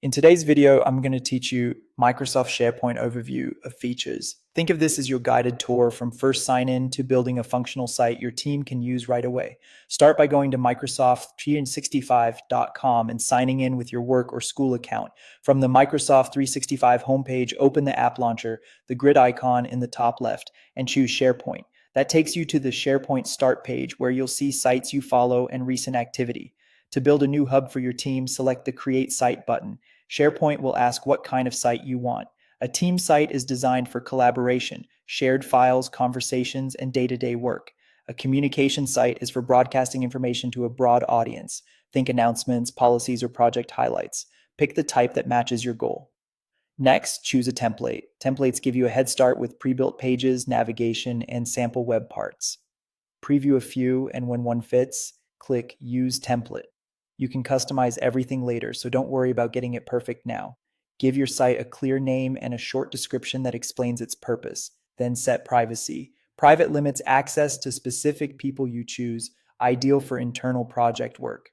In today's video, I'm going to teach you Microsoft SharePoint overview of features. Think of this as your guided tour from first sign in to building a functional site your team can use right away. Start by going to Microsoft365.com and signing in with your work or school account. From the Microsoft 365 homepage, open the app launcher, the grid icon in the top left, and choose SharePoint. That takes you to the SharePoint start page where you'll see sites you follow and recent activity. To build a new hub for your team, select the Create Site button. SharePoint will ask what kind of site you want. A team site is designed for collaboration, shared files, conversations, and day-to-day work. A communication site is for broadcasting information to a broad audience. Think announcements, policies, or project highlights. Pick the type that matches your goal. Next, choose a template. Templates give you a head start with pre-built pages, navigation, and sample web parts. Preview a few, and when one fits, click Use Template. You can customize everything later, so don't worry about getting it perfect now. Give your site a clear name and a short description that explains its purpose. Then set privacy. Private limits access to specific people you choose, ideal for internal project work.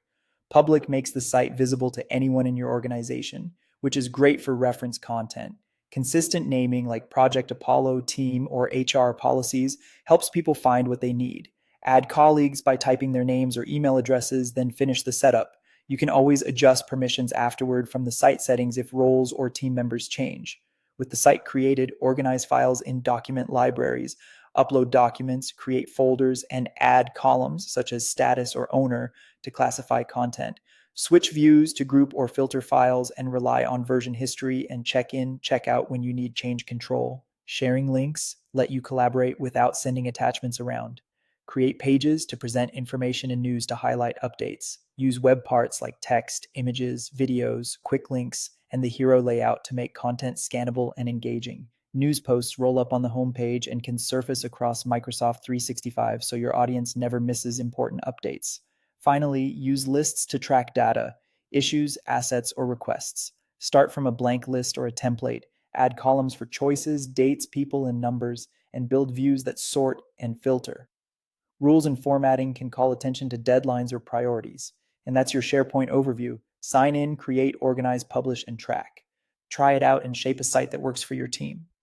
Public makes the site visible to anyone in your organization, which is great for reference content. Consistent naming like Project Apollo, Team, or HR policies helps people find what they need. Add colleagues by typing their names or email addresses, then finish the setup. You can always adjust permissions afterward from the site settings if roles or team members change. With the site created, organize files in document libraries, upload documents, create folders, and add columns such as status or owner to classify content. Switch views to group or filter files and rely on version history and check in, check out when you need change control. Sharing links let you collaborate without sending attachments around. Create pages to present information and news to highlight updates. Use web parts like text, images, videos, quick links, and the hero layout to make content scannable and engaging. News posts roll up on the homepage and can surface across Microsoft 365 so your audience never misses important updates. Finally, use lists to track data, issues, assets, or requests. Start from a blank list or a template. Add columns for choices, dates, people, and numbers, and build views that sort and filter. Rules and formatting can call attention to deadlines or priorities. And that's your SharePoint overview. Sign in, create, organize, publish, and track. Try it out and shape a site that works for your team.